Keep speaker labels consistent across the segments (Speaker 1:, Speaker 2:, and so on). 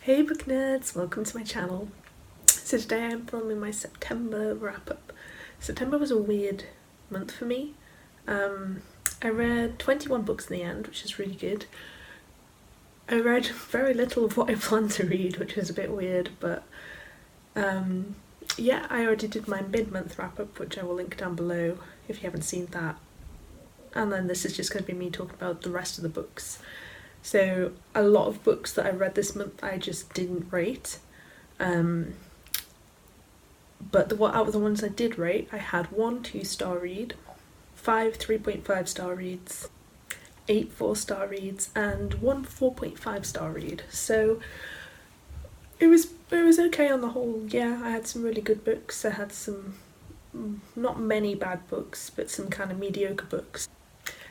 Speaker 1: Hey book nerds, welcome to my channel. So today I'm filming my September wrap-up. September was a weird month for me. I read 21 books in the end, which is really good. I read very little of what I planned to read, which was a bit weird, but yeah, I already did my mid-month wrap-up, which I will link down below if you haven't seen that. And then this is just going to be me talking about the rest of the books. So a lot of books that I read this month I just didn't rate, but out of the ones I did rate, I had 1 2-star read, 5 3.5 star reads, 8 4-star reads, and 1 4.5 star read. So it was okay on the whole. Yeah, I had some really good books. I had some not many bad books, but some kind of mediocre books.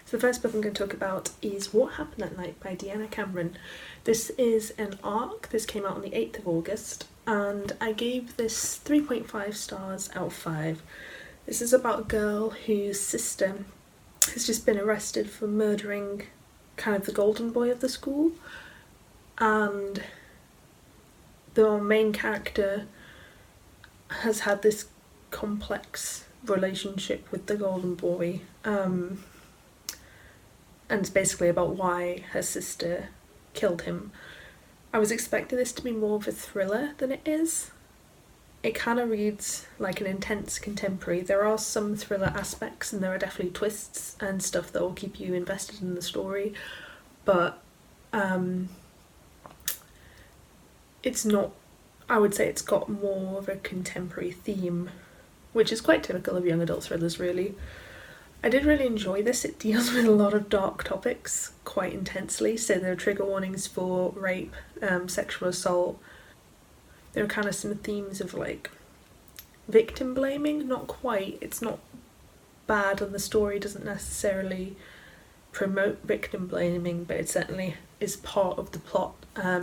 Speaker 1: So the first book I'm going to talk about is What Happened That Night by Deanna. This is an arc. This came out on the 8th of August, and I gave this 3.5 stars out of 5. This is about a girl whose sister has just been arrested for murdering kind of the golden boy of the school, and the main character has had this complex relationship with the golden boy. And it's basically about why her sister killed him. I was expecting this to be more of a thriller than it is. It kind of reads like an intense contemporary. There are some thriller aspects and there are definitely twists and stuff that will keep you invested in the story, but it's not, I would say it's got more of a contemporary theme, which is quite typical of young adult thrillers really. I did really enjoy this. It deals with a lot of dark topics quite intensely, so there are trigger warnings for rape, sexual assault. There are kind of some themes of like victim blaming, not quite, it's not bad and the story doesn't necessarily promote victim blaming, but it certainly is part of the plot. I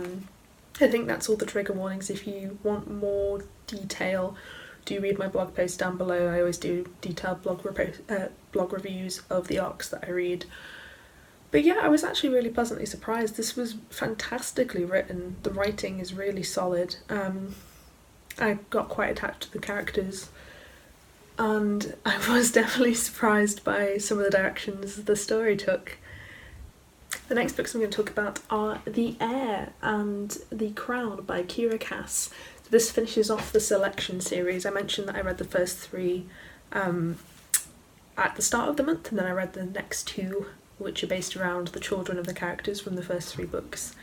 Speaker 1: think that's all the trigger warnings. If you want more detail, do read my blog post down below. I always do detailed blog reviews of the arcs that I read. But yeah, I was actually really pleasantly surprised. This was fantastically written. The writing is really solid. I got quite attached to the characters, and I was definitely surprised by some of the directions the story took. The next books I'm going to talk about are The Heir and The Crown by Kiera. This finishes off the selection series. I mentioned that I read the first 3 at the start of the month, and then I read the next 2, which are based around the children of the characters from the first 3 books.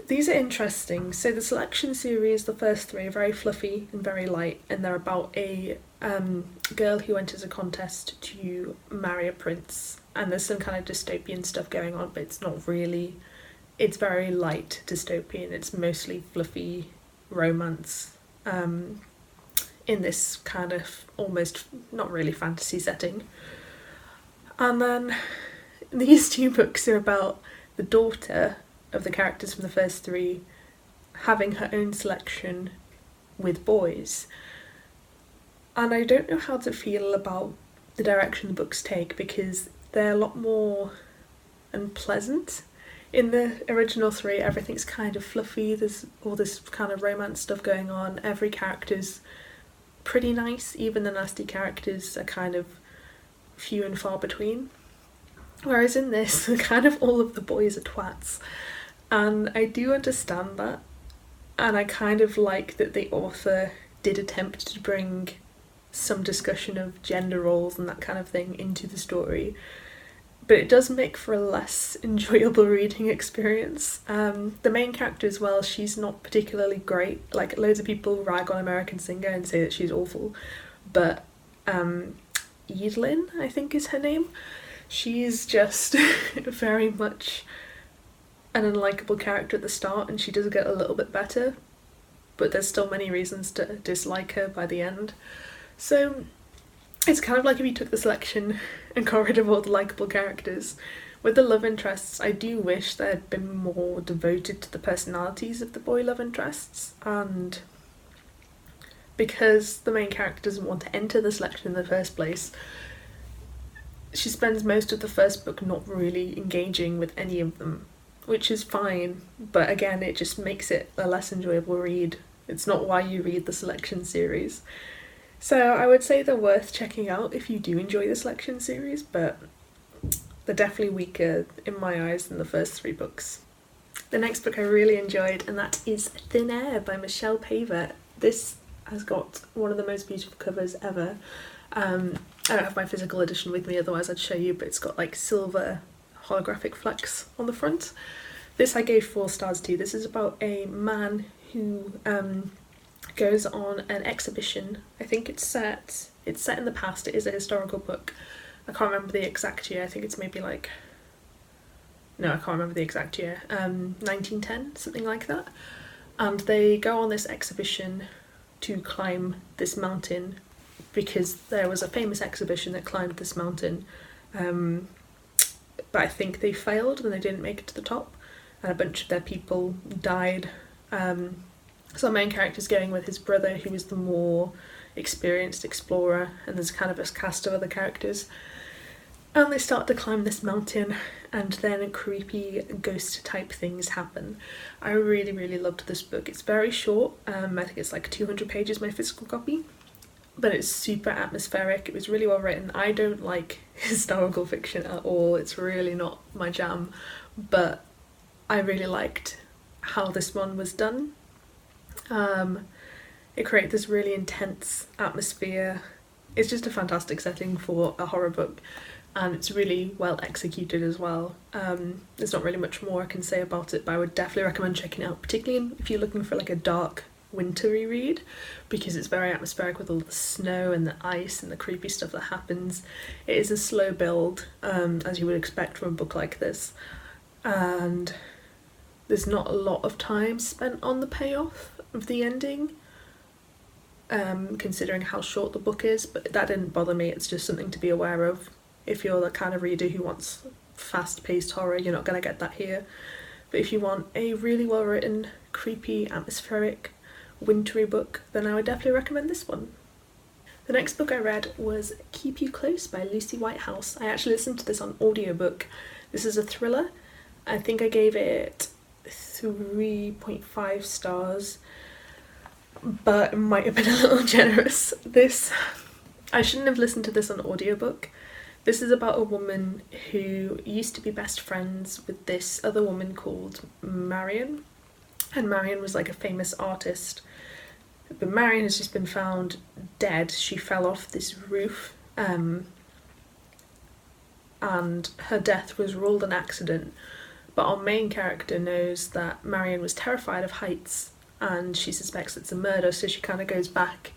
Speaker 1: These are interesting. So the selection series, the first 3 are very fluffy and very light, and they're about a girl who enters a contest to marry a prince, and there's some kind of dystopian stuff going on, but it's not really, it's very light dystopian. It's mostly fluffy romance in this kind of almost not really fantasy setting. And then these 2 books are about the daughter of the characters from the first 3 having her own selection with boys, and I don't know how to feel about the direction the books take, because they're a lot more unpleasant. In the original 3, everything's kind of fluffy, there's all this kind of romance stuff going on, every character's pretty nice, even the nasty characters are kind of few and far between. Whereas in this, kind of all of the boys are twats, and I do understand that, and I kind of like that the author did attempt to bring some discussion of gender roles and that kind of thing into the story. But it does make for a less enjoyable reading experience. The main character as well, she's not particularly great. Like, loads of people rag on American Singer and say that she's awful, but Evelyn, I think is her name, she's just very much an unlikable character at the start, and she does get a little bit better, but there's still many reasons to dislike her by the end. So it's kind of like if you took the selection and got rid of all the likeable characters. With the love interests, I do wish they had been more devoted to the personalities of the boy love interests, and because the main character doesn't want to enter the selection in the first place, she spends most of the first book not really engaging with any of them. which is fine, but again, it just makes it a less enjoyable read. It's not why you read the selection series. So I would say they're worth checking out if you do enjoy the selection series, but they're definitely weaker in my eyes than the first 3 books. The next book I really enjoyed, and that is Thin Air by Michelle Paver. This has got one of the most beautiful covers ever. I don't have my physical edition with me, otherwise I'd show you, but it's got like silver holographic flecks on the front. This I gave 4 stars to. This is about a man who goes on an exhibition. I think it's set in the past. It is a historical book. I can't remember the exact year. I think it's maybe like, no, I can't remember the exact year. 1910, something like that. And they go on this exhibition to climb this mountain because there was a famous exhibition that climbed this mountain, but I think they failed and they didn't make it to the top, and a bunch of their people died. So our main character's going with his brother, who is the more experienced explorer, and there's kind of a cast of other characters. And they start to climb this mountain, and then creepy ghost type things happen. I really, really loved this book. It's very short. I think it's like 200 pages, my physical copy, but it's super atmospheric. It was really well written. I don't like historical fiction at all. It's really not my jam, but I really liked how this one was done. It created this really intense atmosphere. It's just a fantastic setting for a horror book, and it's really well executed as well. There's not really much more I can say about it, but I would definitely recommend checking it out, particularly if you're looking for like a dark, wintry read, because it's very atmospheric with all the snow and the ice and the creepy stuff that happens. It is a slow build, as you would expect from a book like this, and there's not a lot of time spent on the payoff of the ending, considering how short the book is, but that didn't bother me. It's just something to be aware of. If you're the kind of reader who wants fast-paced horror, you're not going to get that here. But if you want a really well-written, creepy, atmospheric, wintry book, then I would definitely recommend this one. The next book I read was Keep You Close by Lucie Whitehouse. I actually listened to this on audiobook. This is a thriller. I think I gave it 3.5 stars, but it might have been a little generous. I shouldn't have listened to this on audiobook. This is about a woman who used to be best friends with this other woman called Marion, and Marion was like a famous artist, but Marion has just been found dead. She fell off this roof, and her death was ruled an accident, but our main character knows that Marion was terrified of heights and she suspects it's a murder, so she kind of goes back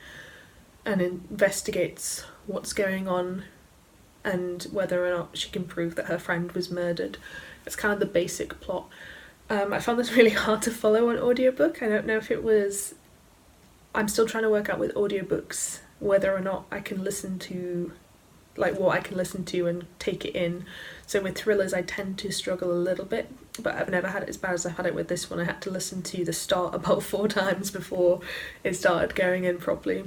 Speaker 1: and investigates what's going on and whether or not she can prove that her friend was murdered. It's kind of the basic plot. I found this really hard to follow on audiobook. I don't know if it was... I'm still trying to work out with audiobooks whether or not I can listen to, like, what I can listen to and take it in. So with thrillers I tend to struggle a little bit, but I've never had it as bad as I've had it with this one. I had to listen to the start about 4 times before it started going in properly,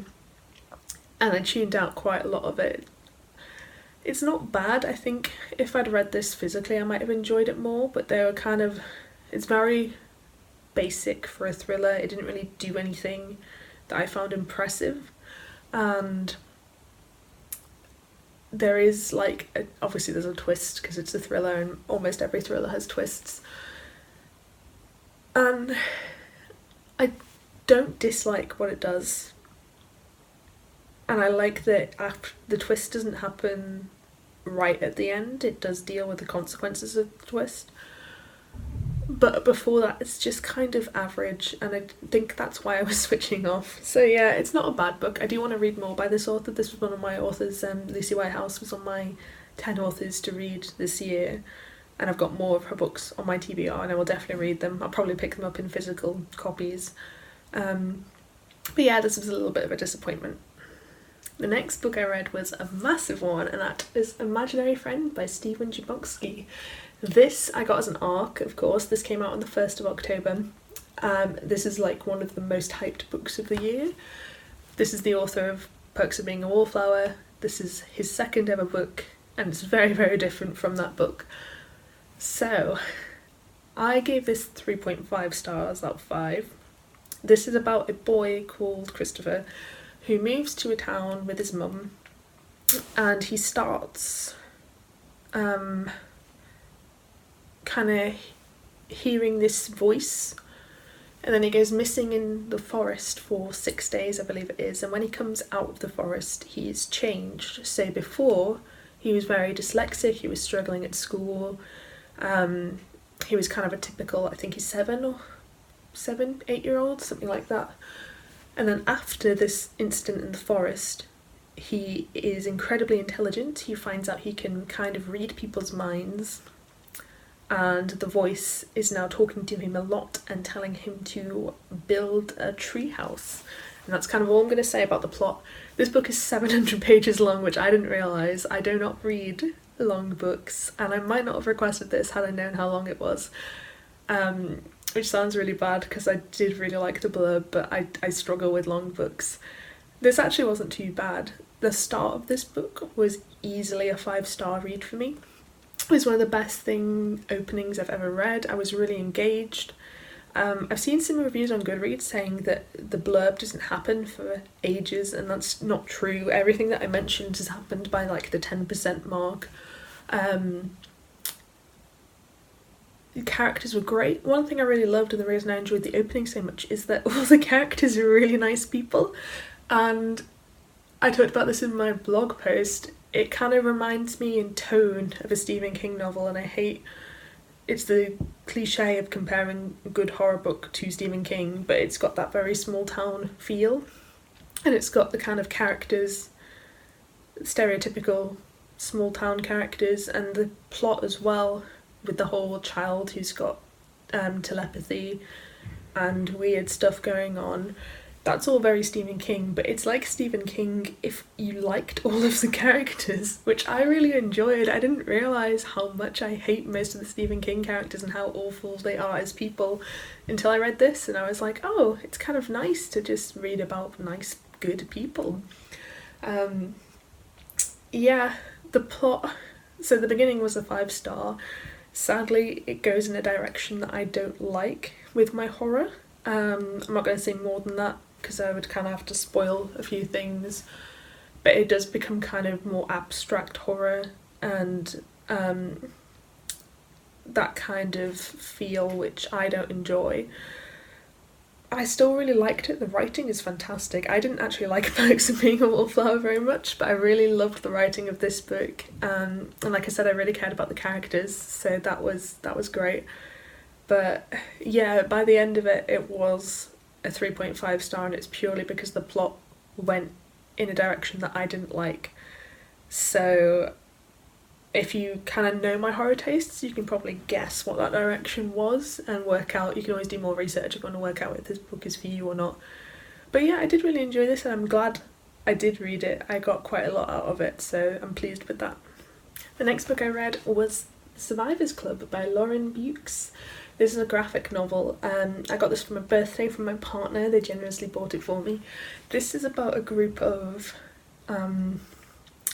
Speaker 1: and I tuned out quite a lot of it. It's not bad. I think if I'd read this physically I might have enjoyed it more, but they were kind of... It's very basic for a thriller. It didn't really do anything that I found impressive, and there is like obviously there's a twist because it's a thriller and almost every thriller has twists, and I don't dislike what it does, and I like that after the twist doesn't happen right at the end. It does deal with the consequences of the twist, but before that it's just kind of average, and I think that's why I was switching off. So yeah, it's not a bad book. I do want to read more by this author. This was one of my authors. Lucie Whitehouse was on my 10 authors to read this year, and I've got more of her books on my TBR, and I will definitely read them. I'll probably pick them up in physical copies. But yeah, this was a little bit of a disappointment. The next book I read was a massive one, and that is Imaginary Friend by Chbosky. This I got as an ARC, of course. This came out on the 1st of October. This is like one of the most hyped books of the year. This is the author of Perks of Being a Wallflower. This is his second ever book, and it's very, very different from that book. So, I gave this 3.5 stars out of 5. This is about a boy called Christopher who moves to a town with his mum, and he starts kind of hearing this voice, and then he goes missing in the forest for 6 days, I believe it is, and when he comes out of the forest he's changed. So before, he was very dyslexic, he was struggling at school, he was kind of a typical, I think he's 8-year-old, something like that. And then after this incident in the forest, he is incredibly intelligent. He finds out he can kind of read people's minds, and the voice is now talking to him a lot and telling him to build a tree house. And that's kind of all I'm going to say about the plot. This book is 700 pages long, which I didn't realise. I do not read long books, and I might not have requested this had I known how long it was. Which sounds really bad because I did really like the blurb, but I struggle with long books. This actually wasn't too bad. The start of this book was easily a 5-star read for me. It was one of the best openings I've ever read. I was really engaged. I've seen some reviews on Goodreads saying that the blurb doesn't happen for ages, and that's not true. Everything that I mentioned has happened by like the 10% mark. The characters were great. One thing I really loved, and the reason I enjoyed the opening so much, is that all the characters are really nice people, and I talked about this in my blog post. It kind of reminds me in tone of a Stephen King novel, and I hate, it's the cliche of comparing a good horror book to Stephen King, but it's got that very small town feel, and it's got the kind of characters, stereotypical small town characters, and the plot as well, with the whole child who's got telepathy and weird stuff going on. That's all very Stephen King, but it's like Stephen King if you liked all of the characters, which I really enjoyed. I didn't realise how much I hate most of the Stephen King characters and how awful they are as people until I read this, and I was like, oh, it's kind of nice to just read about nice, good people. Yeah, the plot, so the beginning was a 5-star. Sadly, it goes in a direction that I don't like with my horror. I'm not going to say more than that because I would kind of have to spoil a few things, but it does become kind of more abstract horror and that kind of feel which I don't enjoy. I still really liked it. The writing is fantastic. I didn't actually like Beukes and Being a Wallflower very much, but I really loved the writing of this book. And like I said, I really cared about the characters, so that was great. But yeah, by the end of it, it was a 3.5 star, and it's purely because the plot went in a direction that I didn't like. So if you kind of know my horror tastes, you can probably guess what that direction was and work out. You can always do more research if you want to work out if this book is for you or not. But yeah, I did really enjoy this, and I'm glad I did read it. I got quite a lot out of it, so I'm pleased with that. The next book I read was Survivors Club by Lauren Beukes. This is a graphic novel. I got this for my birthday from my partner. They generously bought it for me. This is about a group of, I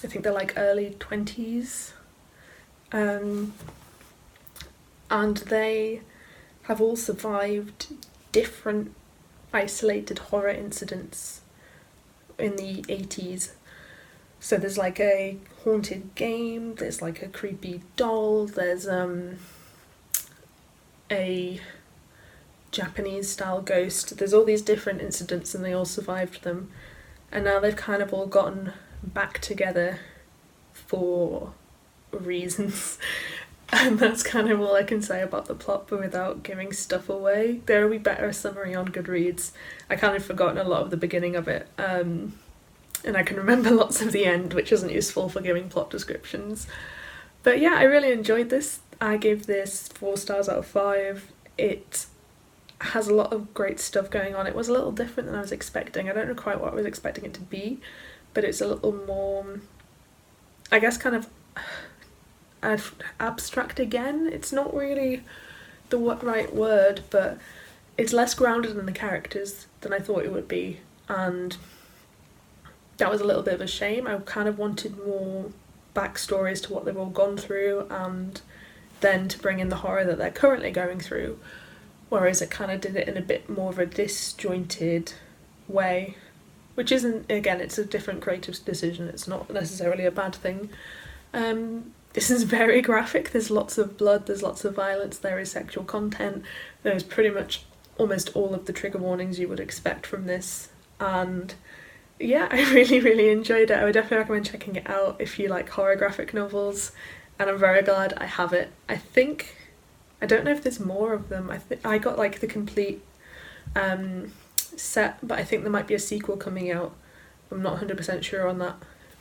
Speaker 1: think they're like early 20s, and they have all survived different isolated horror incidents in the 80s. So there's like a haunted game, there's like a creepy doll, there's a Japanese style ghost. There's all these different incidents and they all survived them, and now they've kind of all gotten back together for reasons. And that's kind of all I can say about the plot, but without giving stuff away. There will be better summary on Goodreads. I kind of forgotten a lot of the beginning of it, and I can remember lots of the end, which isn't useful for giving plot descriptions. But yeah, I really enjoyed this. I gave this 4 stars out of 5. It has a lot of great stuff going on. It was a little different than I was expecting. I don't know quite what I was expecting it to be, but it's a little more, I guess, kind of abstract again. It's not really the right word, but it's less grounded in the characters than I thought it would be, and that was a little bit of a shame. I kind of wanted more backstories to what they've all gone through and then to bring in the horror that they're currently going through, whereas it kind of did it in a bit more of a disjointed way, which isn't, again, it's a different creative decision, it's not necessarily a bad thing. This is very graphic, there's lots of blood, there's lots of violence, there is sexual content, there's pretty much almost all of the trigger warnings you would expect from this, and yeah, I really enjoyed it. I would definitely recommend checking it out if you like horror graphic novels, and I'm very glad I have it. I don't know if there's more of them. I got like the complete set, but I think there might be a sequel coming out. I'm not 100% sure on that,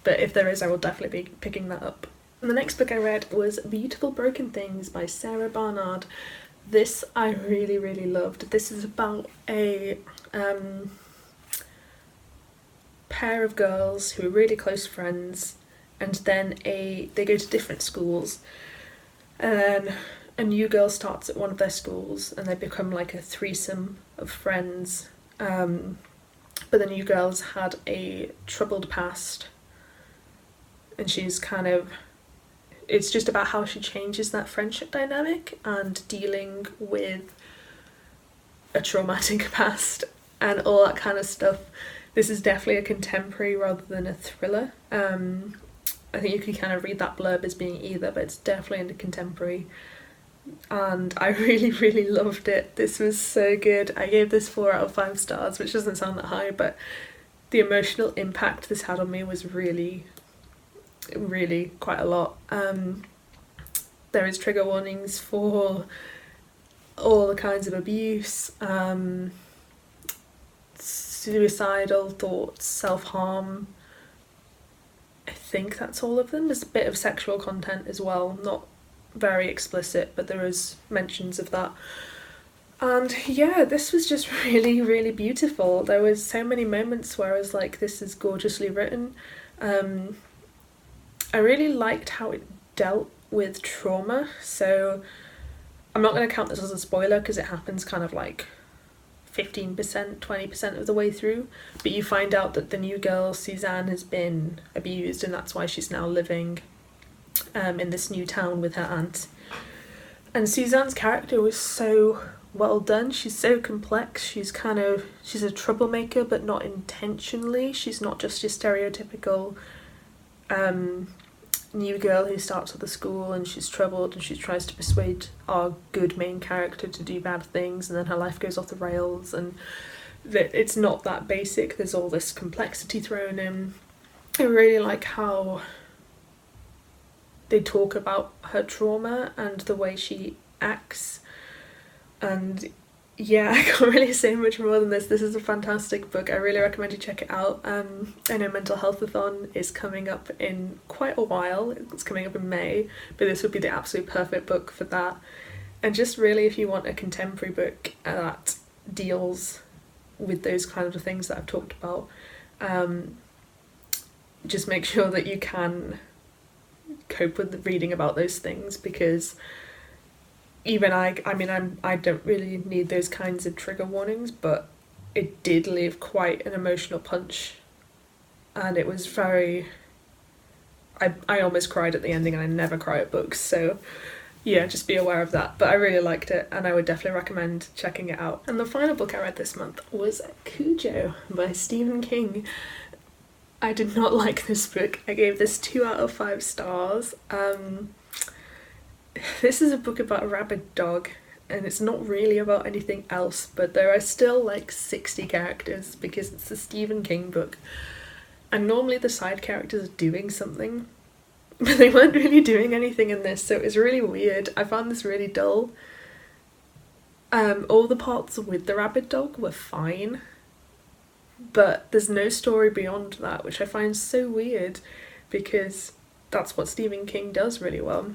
Speaker 1: but if there is, I will definitely be picking that up. And the next book I read was Beautiful Broken Things by Sara Barnard. This I really loved. This is about a pair of girls who are really close friends, and then they go to different schools, and then a new girl starts at one of their schools and they become like a threesome of friends, but the new girl's had a troubled past, and it's just about how she changes that friendship dynamic and dealing with a traumatic past and all that kind of stuff. This is definitely a contemporary rather than a thriller. I think you can kind of read that blurb as being either, but it's definitely in a contemporary. And I really loved it. This was so good. I gave this 4 out of 5 stars, which doesn't sound that high, but the emotional impact this had on me was really quite a lot. There is trigger warnings for all the kinds of abuse, suicidal thoughts, self-harm. I think that's all of them. There's a bit of sexual content as well, not very explicit, but there is mentions of that. And yeah, this was just really beautiful. There was so many moments where I was like, this is gorgeously written. I really liked how it dealt with trauma, so I'm not going to count this as a spoiler because it happens kind of like 15%, 20% of the way through, but you find out that the new girl, Suzanne, has been abused, and that's why she's now living in this new town with her aunt. And Suzanne's character was so well done. She's so complex. She's a troublemaker, but not intentionally. She's not just your stereotypical new girl who starts at the school and she's troubled and she tries to persuade our good main character to do bad things, and then her life goes off the rails, and it's not that basic. There's all this complexity thrown in. I really like how they talk about her trauma and the way she acts, and yeah, I can't really say much more than this. This is a fantastic book. I really recommend you check it out. I know Mental Healthathon is coming up in quite a while. It's coming up in May, but this would be the absolute perfect book for that. And just really, if you want a contemporary book that deals with those kinds of things that I've talked about, just make sure that you can cope with reading about those things, because even I don't really need those kinds of trigger warnings, but it did leave quite an emotional punch, and it was very... I almost cried at the ending, and I never cry at books, so yeah, just be aware of that. But I really liked it, and I would definitely recommend checking it out. And the final book I read this month was Cujo by Stephen King. I did not like this book. I gave this 2 out of 5 stars. This is a book about a rabid dog, and it's not really about anything else, but there are still like 60 characters because it's a Stephen King book, and normally the side characters are doing something, but they weren't really doing anything in this, so it was really weird. I found this really dull. All the parts with the rabid dog were fine, but there's no story beyond that, which I find so weird because that's what Stephen King does really well.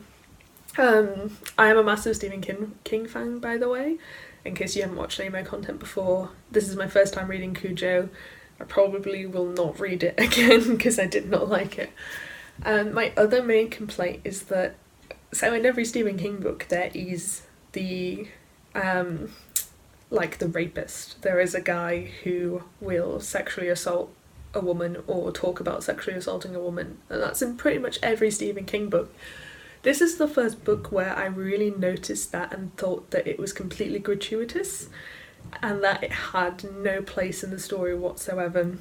Speaker 1: I am a massive Stephen King fan, by the way, in case you haven't watched any of my content before. This is my first time reading Cujo. I probably will not read it again because I did not like it. My other main complaint is that, so in every Stephen King book there is the the rapist. There is a guy who will sexually assault a woman or talk about sexually assaulting a woman, and that's in pretty much every Stephen King book. This is the first book where I really noticed that and thought that it was completely gratuitous and that it had no place in the story whatsoever.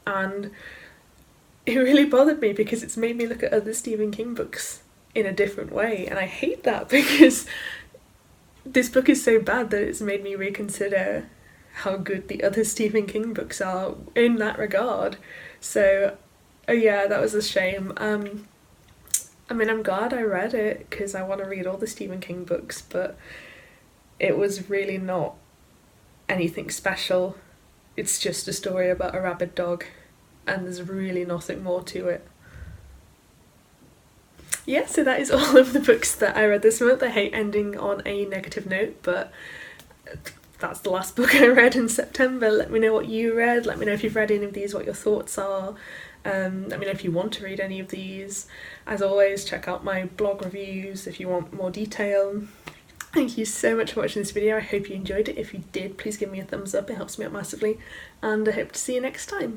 Speaker 1: And it really bothered me because it's made me look at other Stephen King books in a different way, and I hate that because this book is so bad that it's made me reconsider how good the other Stephen King books are in that regard. So yeah, that was a shame. I mean, I'm glad I read it because I want to read all the Stephen King books, but it was really not anything special. It's just a story about a rabid dog, and there's really nothing more to it. Yeah, so that is all of the books that I read this month. I hate ending on a negative note, but that's the last book I read in September. Let me know what you read. Let me know if you've read any of these, what your thoughts are. Let me know if you want to read any of these. As always, check out my blog reviews if you want more detail. Thank you so much for watching this video. I hope you enjoyed it. If you did, please give me a thumbs up. It helps me out massively. And I hope to see you next time.